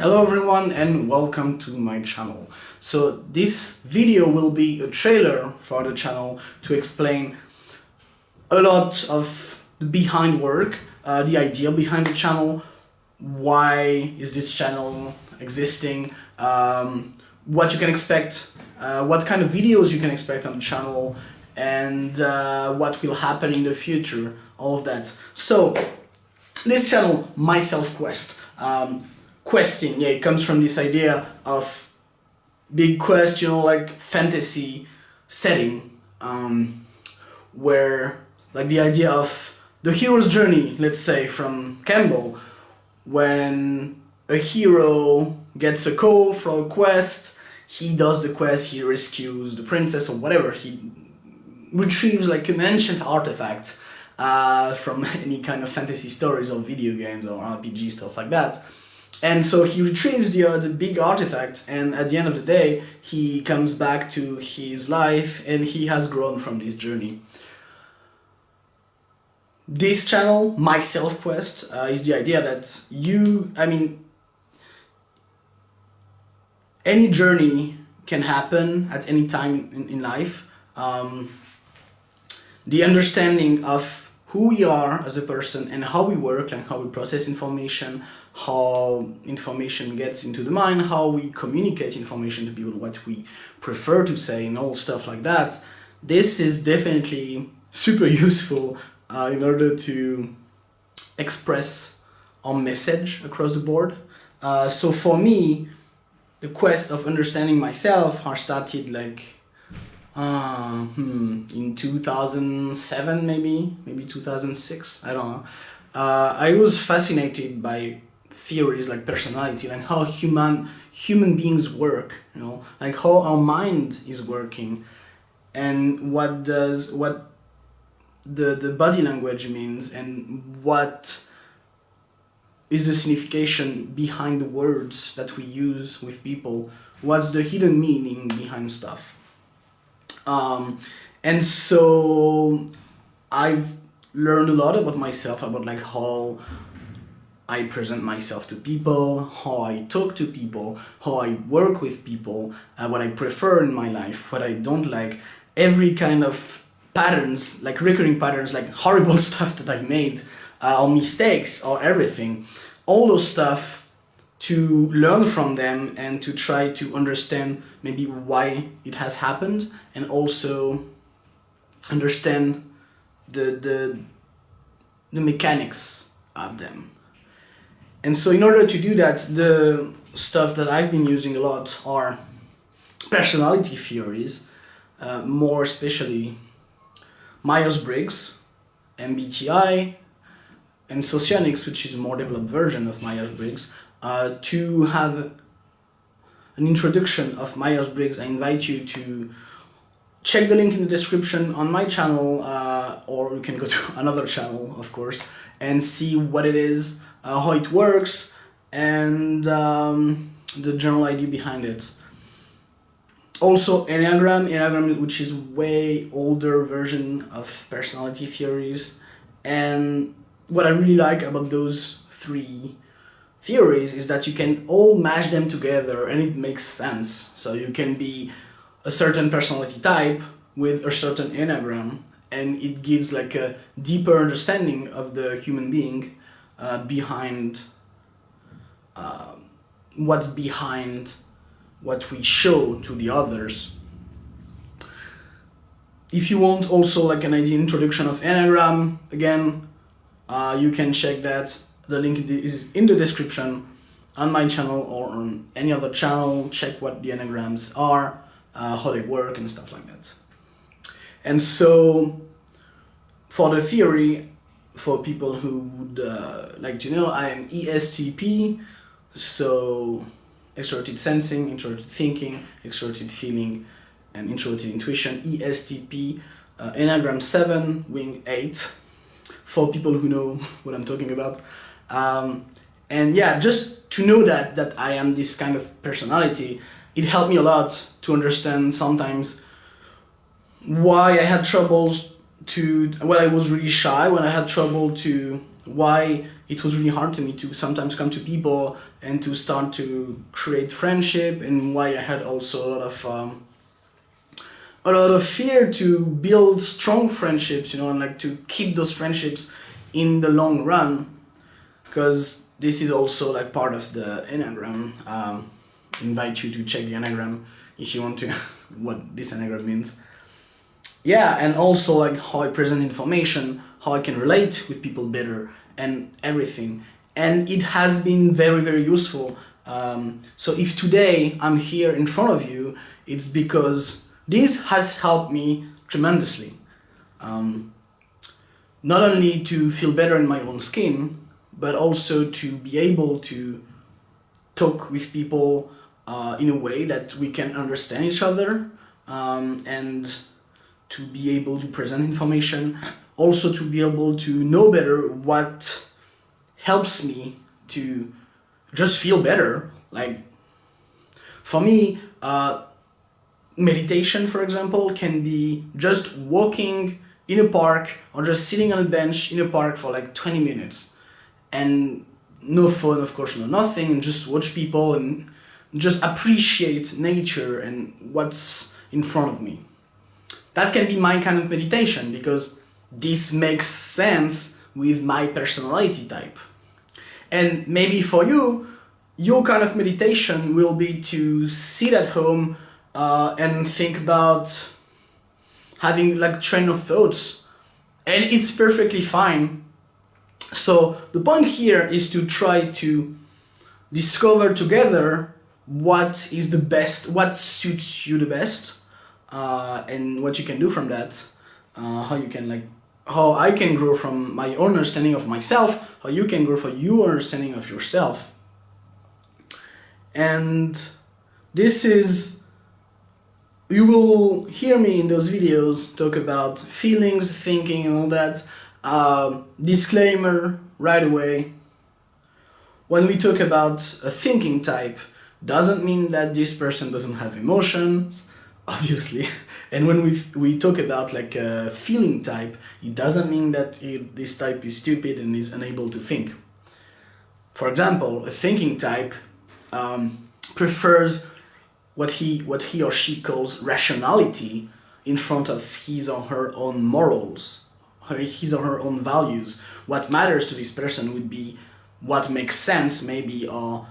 Hello everyone and welcome to my channel. So this video will be a trailer for the channel to explain a lot of the behind work, the idea behind the channel, why is this channel existing, what you can expect, what kind of videos you can expect on the channel, and what will happen in the future, all of that. So this channel, MyselfQuest, questing, it comes from this idea of big quest, like fantasy setting, where like the idea of the hero's journey, let's say from Campbell, when a hero gets a call for a quest, he does the quest, he rescues the princess or whatever, he retrieves like an ancient artifact from any kind of fantasy stories or video games or RPG, stuff like that. And so he retrieves the big artifact, and at the end of the day, he comes back to his life and he has grown from this journey. This channel, MyselfQuest, is the idea that any journey can happen at any time in life. The understanding of who we are as a person and how we work, like how we process information, how information gets into the mind, how we communicate information to people, what we prefer to say, and all stuff like that. This is definitely super useful in order to express our message across the board. So for me, the quest of understanding myself has started like in 2007, maybe 2006, I don't know. I was fascinated by theories like personality, like how human beings work, like how our mind is working, and what the body language means, and what is the signification behind the words that we use with people, what's the hidden meaning behind stuff. And so I've learned a lot about myself, about like how I present myself to people, how I talk to people, how I work with people, what I prefer in my life, what I don't like, every kind of patterns, like recurring patterns, like horrible stuff that I've made, or mistakes, or everything, all those stuff, to learn from them and to try to understand maybe why it has happened, and also understand the mechanics of them. And so in order to do that, the stuff that I've been using a lot are personality theories, more especially Myers-Briggs, MBTI, and Socionics, which is a more developed version of Myers-Briggs. To have an introduction of Myers-Briggs, I invite you to check the link in the description on my channel, or you can go to another channel, of course, and see what it is, how it works, and the general idea behind it. Also Enneagram, which is way older version of personality theories, and what I really like about those three theories is that you can all mash them together and it makes sense. So you can be a certain personality type with a certain Enneagram, and it gives like a deeper understanding of the human being, behind what's behind what we show to the others. If you want also like an idea introduction of Enneagram, again, you can check that. The link is in the description on my channel or on any other channel. Check what the Enneagrams are, how they work and stuff like that. And so for the theory, for people who would like to know, I am ESTP, so extroverted sensing, introverted thinking, extroverted feeling, and introverted intuition. ESTP, Enneagram 7, wing 8, for people who know what I'm talking about. And yeah, just to know that I am this kind of personality, it helped me a lot to understand sometimes why I had troubles when I was really shy, when I had trouble to why it was really hard to me to sometimes come to people and to start to create friendship, and why I had also a lot of fear to build strong friendships, you know, and like to keep those friendships in the long run, because this is also like part of the Enneagram. Invite you to check the Enneagram if you want to what this Enneagram means. Yeah, and also like how I present information, how I can relate with people better, and everything. And it has been very, very useful. So if today I'm here in front of you, it's because this has helped me tremendously. Not only to feel better in my own skin, but also to be able to talk with people in a way that we can understand each other, and to be able to present information, also to be able to know better what helps me to just feel better. Like for me, meditation, for example, can be just walking in a park or just sitting on a bench in a park for like 20 minutes and no phone, of course, no nothing, and just watch people and just appreciate nature and what's in front of me. That can be my kind of meditation, because this makes sense with my personality type. And maybe for you, your kind of meditation will be to sit at home and think about having like train of thoughts, and it's perfectly fine. So the point here is to try to discover together what is the best, what suits you the best, and what you can do from that. How you can like, how I can grow from my own understanding of myself, how you can grow from your understanding of yourself. And this is, you will hear me in those videos talk about feelings, thinking, and all that. Disclaimer right away: when we talk about a thinking type, doesn't mean that this person doesn't have emotions, obviously. And when we talk about like a feeling type, it doesn't mean that this type is stupid and is unable to think. For example, a thinking type prefers what he or she calls rationality in front of his or her own morals, his or her own values. What matters to this person would be what makes sense, maybe, or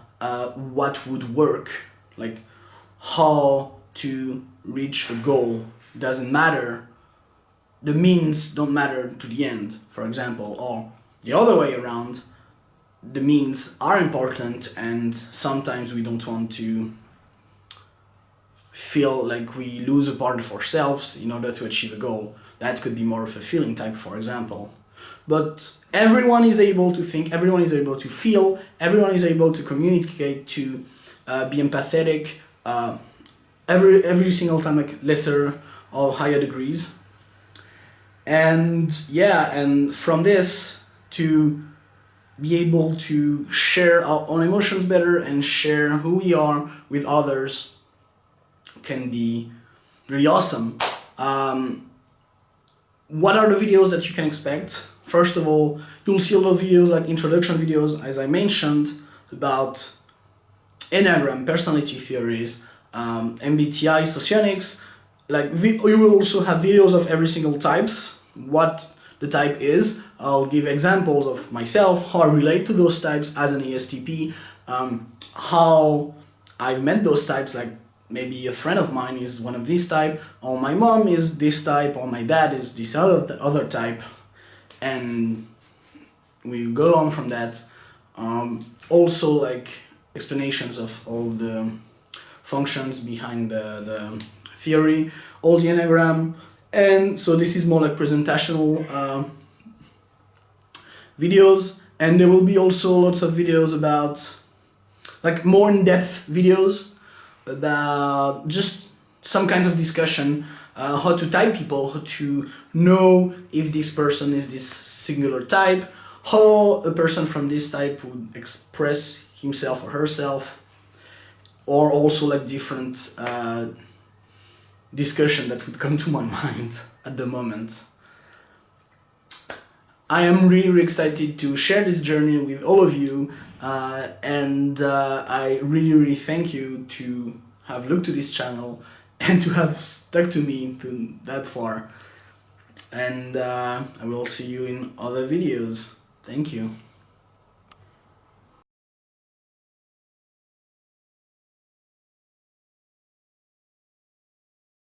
what would work, like how to reach a goal. Doesn't matter, the means don't matter to the end, for example, or the other way around, the means are important, and sometimes we don't want to feel like we lose a part of ourselves in order to achieve a goal. That could be more of a feeling type, for example. But everyone is able to think, everyone is able to feel, everyone is able to communicate, to be empathetic, every single time, like lesser or higher degrees. And yeah, and from this, to be able to share our own emotions better and share who we are with others can be really awesome. What are the videos that you can expect? First of all, you'll see a lot of videos, like introduction videos, as I mentioned, about Enneagram, personality theories, MBTI, Socionics. Like you will also have videos of every single types, what the type is. I'll give examples of myself, how I relate to those types as an ESTP, how I've met those types, like maybe a friend of mine is one of this type, or my mom is this type, or my dad is this other type, and we go on from that. Also, like explanations of all the functions behind the theory, all the Enneagram, and so this is more like presentational videos, and there will be also lots of videos about like more in-depth videos about just some kinds of discussion, how to type people, how to know if this person is this singular type, how a person from this type would express himself or herself, or also like different discussion that would come to my mind at the moment. I am really excited to share this journey with all of you, and I really thank you to have looked to this channel and to have stuck to me to that far. And I will see you in other videos. Thank you.